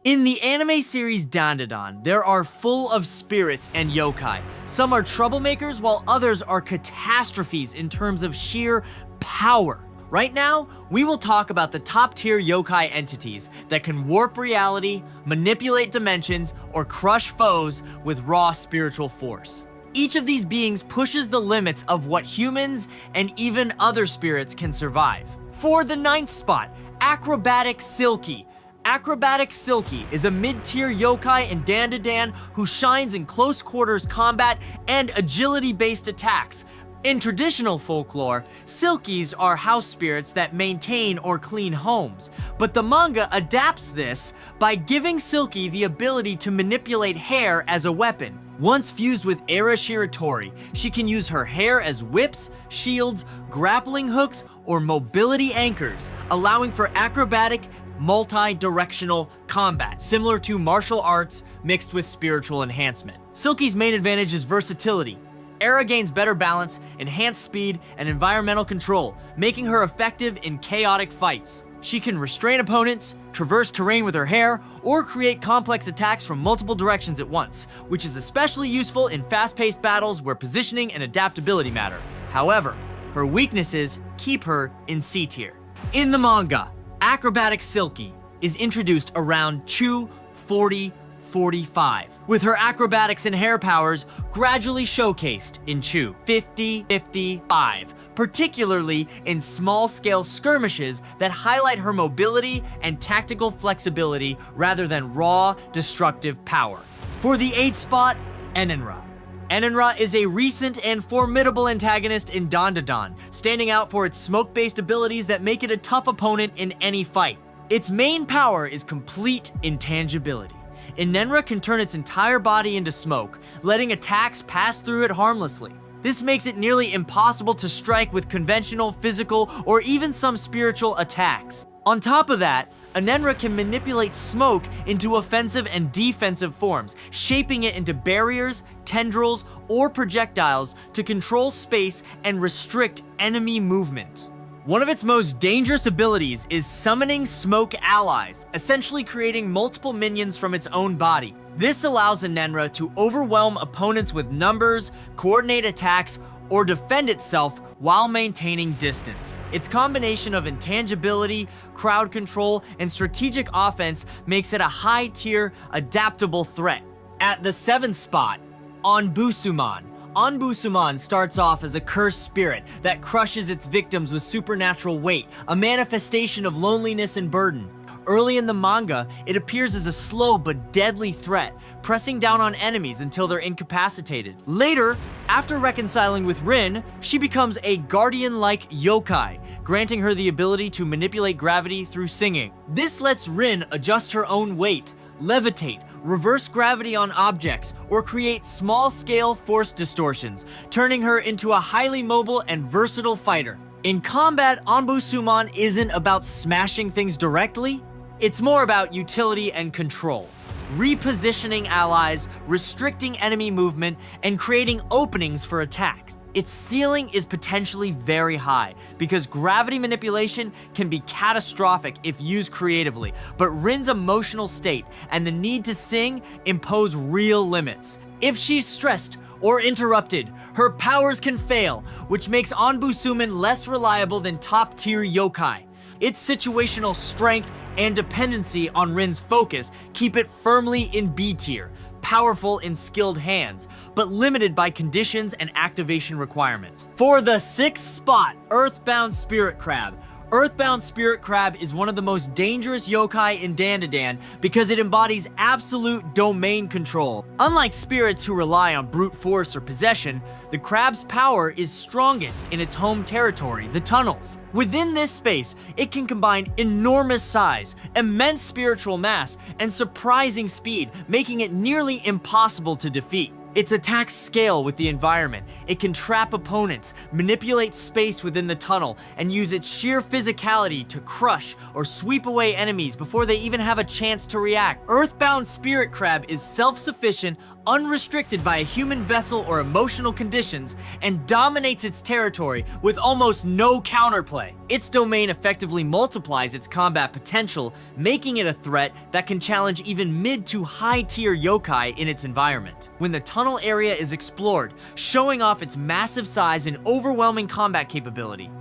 In the anime series Dandadan, there are full of spirits and yokai. Some are troublemakers while others are catastrophes in terms of sheer power. Right now, we will talk about the top tier yokai entities that can warp reality, manipulate dimensions, or crush foes with raw spiritual force. Each of these beings pushes the limits of what humans and even other spirits can survive. For the 9th spot, Acrobatic Silky. Acrobatic Silky is a mid-tier yokai in Dandadan who shines in close quarters combat and agility-based attacks. In traditional folklore, Silkies are house spirits that maintain or clean homes, but the manga adapts this by giving Silky the ability to manipulate hair as a weapon. Once fused with Era Shiratori, she can use her hair as whips, shields, grappling hooks, or mobility anchors, allowing for acrobatic, multi-directional combat, similar to martial arts mixed with spiritual enhancement. Silky's main advantage is versatility. Era gains better balance, enhanced speed, and environmental control, making her effective in chaotic fights. She can restrain opponents, traverse terrain with her hair, or create complex attacks from multiple directions at once, which is especially useful in fast-paced battles where positioning and adaptability matter. However, her weaknesses keep her in C tier. In the manga, Acrobatic Silky is introduced around Chu 40-45, with her acrobatics and hair powers gradually showcased in Chu 50-55, particularly in small-scale skirmishes that highlight her mobility and tactical flexibility rather than raw, destructive power. For the 8th spot, Enenra. Enenra is a recent and formidable antagonist in Dandadan, standing out for its smoke-based abilities that make it a tough opponent in any fight. Its main power is complete intangibility. Enenra can turn its entire body into smoke, letting attacks pass through it harmlessly. This makes it nearly impossible to strike with conventional, physical, or even some spiritual attacks. On top of that, Enenra can manipulate smoke into offensive and defensive forms, shaping it into barriers, tendrils, or projectiles to control space and restrict enemy movement. One of its most dangerous abilities is summoning smoke allies, essentially creating multiple minions from its own body. This allows Enenra to overwhelm opponents with numbers, coordinate attacks, or defend itself while maintaining distance. Its combination of intangibility, crowd control, and strategic offense makes it a high-tier, adaptable threat. At the 7th spot, Onbusuman. Onbusuman starts off as a cursed spirit that crushes its victims with supernatural weight, a manifestation of loneliness and burden. Early in the manga, it appears as a slow but deadly threat, pressing down on enemies until they're incapacitated. Later, after reconciling with Rin, she becomes a guardian-like yokai, granting her the ability to manipulate gravity through singing. This lets Rin adjust her own weight, levitate, reverse gravity on objects, or create small-scale force distortions, turning her into a highly mobile and versatile fighter. In combat, Onbusuman isn't about smashing things directly, it's more about utility and control, repositioning allies, restricting enemy movement, and creating openings for attacks. Its ceiling is potentially very high because gravity manipulation can be catastrophic if used creatively, but Rin's emotional state and the need to sing impose real limits. If she's stressed or interrupted, her powers can fail, which makes Onbusuman less reliable than top-tier yokai. Its situational strength and dependency on Rin's focus keep it firmly in B tier, powerful in skilled hands, but limited by conditions and activation requirements. For the 6th spot, Earthbound Spirit Crab. Earthbound Spirit Crab is one of the most dangerous yokai in Dandadan because it embodies absolute domain control. Unlike spirits who rely on brute force or possession, the crab's power is strongest in its home territory, the tunnels. Within this space, it can combine enormous size, immense spiritual mass, and surprising speed, making it nearly impossible to defeat. Its attacks scale with the environment. It can trap opponents, manipulate space within the tunnel, and use its sheer physicality to crush or sweep away enemies before they even have a chance to react. Earthbound Spirit Crab is self-sufficient, unrestricted by a human vessel or emotional conditions, and dominates its territory with almost no counterplay. Its domain effectively multiplies its combat potential, making it a threat that can challenge even mid to high tier yokai in its environment. When the tunnel area is explored, showing off its massive size and overwhelming combat capability,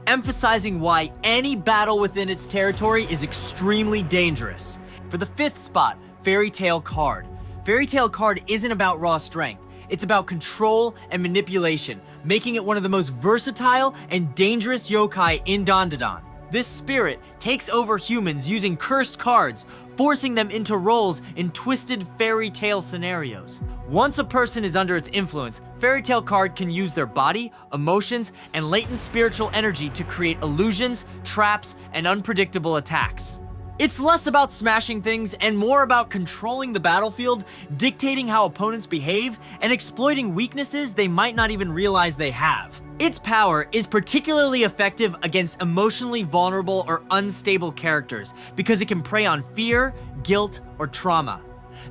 emphasizing why any battle within its territory is extremely dangerous. For the 5th spot, Fairy Tale Card. Fairy Tale Card isn't about raw strength. It's about control and manipulation, making it one of the most versatile and dangerous yokai in Dandadan. This spirit takes over humans using cursed cards, forcing them into roles in twisted fairy tale scenarios. Once a person is under its influence, Fairy Tale Card can use their body, emotions, and latent spiritual energy to create illusions, traps, and unpredictable attacks. It's less about smashing things and more about controlling the battlefield, dictating how opponents behave, and exploiting weaknesses they might not even realize they have. Its power is particularly effective against emotionally vulnerable or unstable characters because it can prey on fear, guilt, or trauma.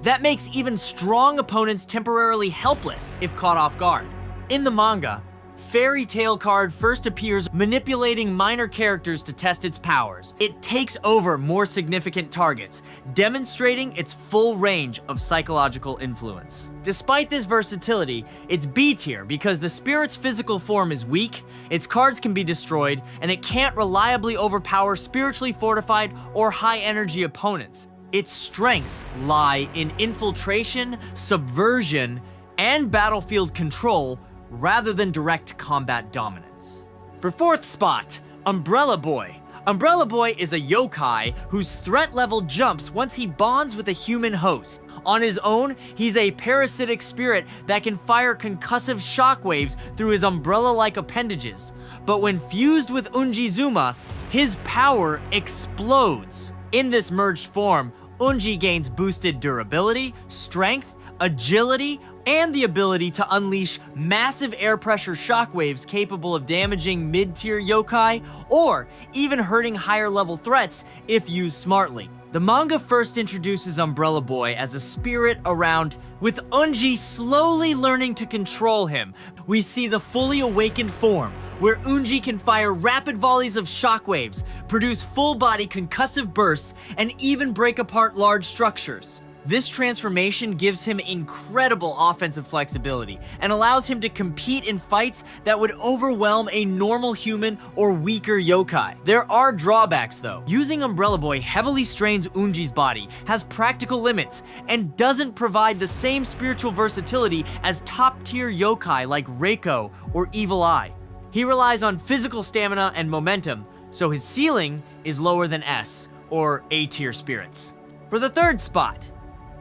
That makes even strong opponents temporarily helpless if caught off guard. In the manga, Fairy Tale Card first appears manipulating minor characters to test its powers. It takes over more significant targets, demonstrating its full range of psychological influence. Despite this versatility, it's B tier because the spirit's physical form is weak, its cards can be destroyed, and it can't reliably overpower spiritually fortified or high-energy opponents. Its strengths lie in infiltration, subversion, and battlefield control, rather than direct combat dominance. For 4th spot, Umbrella Boy. Umbrella Boy is a yokai whose threat level jumps once he bonds with a human host. On his own, he's a parasitic spirit that can fire concussive shockwaves through his umbrella-like appendages. But when fused with Unjizuma, his power explodes. In this merged form, Unji gains boosted durability, strength, agility, and the ability to unleash massive air pressure shockwaves capable of damaging mid-tier yokai or even hurting higher level threats if used smartly. The manga first introduces Umbrella Boy as a spirit around, with Unji slowly learning to control him. We see the fully awakened form, where Unji can fire rapid volleys of shockwaves, produce full-body concussive bursts, and even break apart large structures. This transformation gives him incredible offensive flexibility and allows him to compete in fights that would overwhelm a normal human or weaker yokai. There are drawbacks though. Using Umbrella Boy heavily strains Unji's body, has practical limits, and doesn't provide the same spiritual versatility as top-tier yokai like Reiko or Evil Eye. He relies on physical stamina and momentum, so his ceiling is lower than S, or A-tier spirits. For the 3rd spot,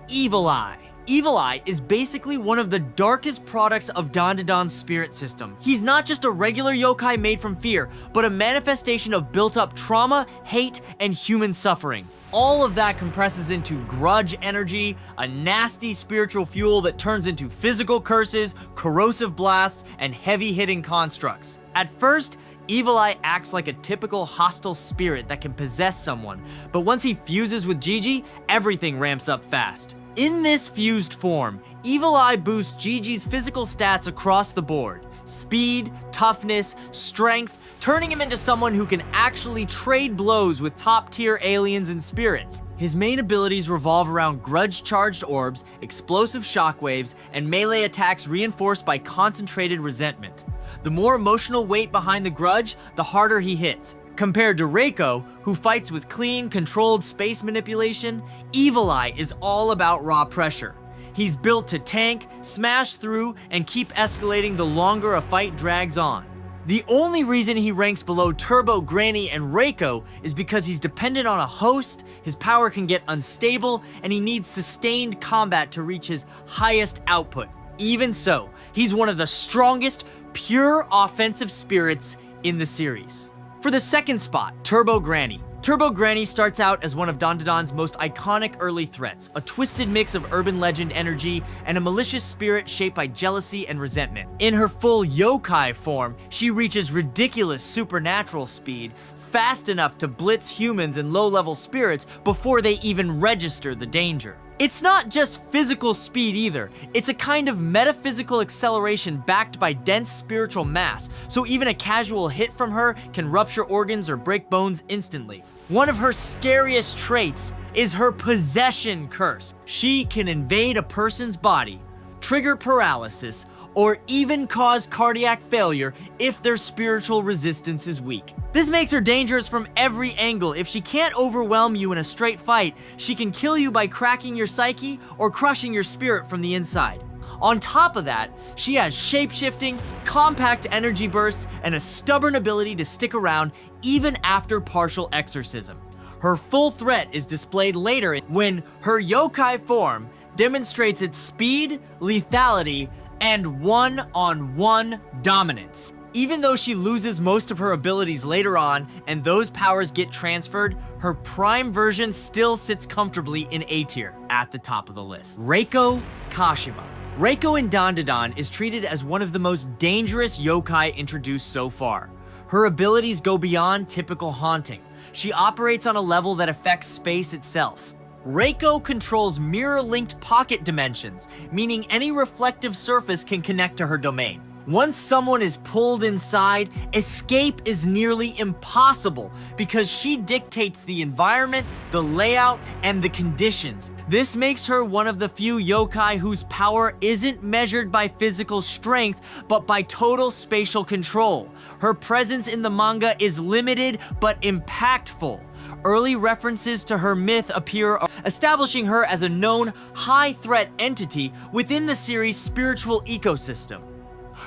Evil Eye. Evil Eye is basically one of the darkest products of Dandadan's spirit system. He's not just a regular yokai made from fear, but a manifestation of built-up trauma, hate, and human suffering. All of that compresses into grudge energy, a nasty spiritual fuel that turns into physical curses, corrosive blasts, and heavy-hitting constructs. At first, Evil Eye acts like a typical hostile spirit that can possess someone, but once he fuses with Gigi, everything ramps up fast. In this fused form, Evil Eye boosts Gigi's physical stats across the board. Speed, toughness, strength, turning him into someone who can actually trade blows with top-tier aliens and spirits. His main abilities revolve around grudge-charged orbs, explosive shockwaves, and melee attacks reinforced by concentrated resentment. The more emotional weight behind the grudge, the harder he hits. Compared to Reiko, who fights with clean, controlled space manipulation, Evil Eye is all about raw pressure. He's built to tank, smash through, and keep escalating the longer a fight drags on. The only reason he ranks below Turbo, Granny, and Reiko is because he's dependent on a host, his power can get unstable, and he needs sustained combat to reach his highest output. Even so, he's one of the strongest, pure offensive spirits in the series. For the 2nd spot, Turbo Granny. Turbo Granny starts out as one of Dandadan's most iconic early threats, a twisted mix of urban legend energy and a malicious spirit shaped by jealousy and resentment. In her full yokai form, she reaches ridiculous supernatural speed, fast enough to blitz humans and low-level spirits before they even register the danger. It's not just physical speed either, it's a kind of metaphysical acceleration backed by dense spiritual mass, so even a casual hit from her can rupture organs or break bones instantly. One of her scariest traits is her possession curse. She can invade a person's body, trigger paralysis, or even cause cardiac failure if their spiritual resistance is weak. This makes her dangerous from every angle. If she can't overwhelm you in a straight fight, she can kill you by cracking your psyche or crushing your spirit from the inside. On top of that, she has shape-shifting, compact energy bursts, and a stubborn ability to stick around even after partial exorcism. Her full threat is displayed later when her yokai form demonstrates its speed, lethality, and one-on-one dominance. Even though she loses most of her abilities later on and those powers get transferred, her prime version still sits comfortably in A tier, at the top of the list. Reiko Kashima. Reiko in Dandadan is treated as one of the most dangerous yokai introduced so far. Her abilities go beyond typical haunting. She operates on a level that affects space itself. Reiko controls mirror-linked pocket dimensions, meaning any reflective surface can connect to her domain. Once someone is pulled inside, escape is nearly impossible because she dictates the environment, the layout, and the conditions. This makes her one of the few yokai whose power isn't measured by physical strength, but by total spatial control. Her presence in the manga is limited but impactful. Early references to her myth appear, establishing her as a known high-threat entity within the series' spiritual ecosystem.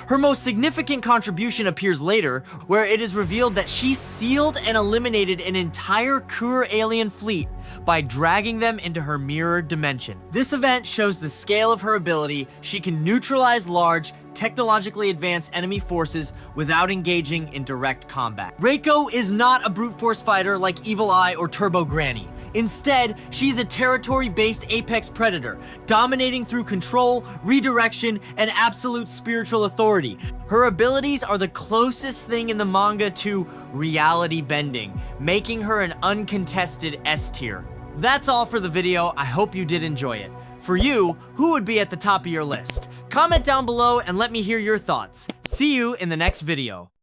Her most significant contribution appears later, where it is revealed that she sealed and eliminated an entire Kur alien fleet by dragging them into her mirror dimension. This event shows the scale of her ability. She can neutralize large, technologically advanced enemy forces without engaging in direct combat. Reiko is not a brute force fighter like Evil Eye or Turbo Granny. Instead, she's a territory-based apex predator, dominating through control, redirection, and absolute spiritual authority. Her abilities are the closest thing in the manga to reality bending, making her an uncontested S tier. That's all for the video. I hope you did enjoy it. For you, who would be at the top of your list? Comment down below and let me hear your thoughts. See you in the next video.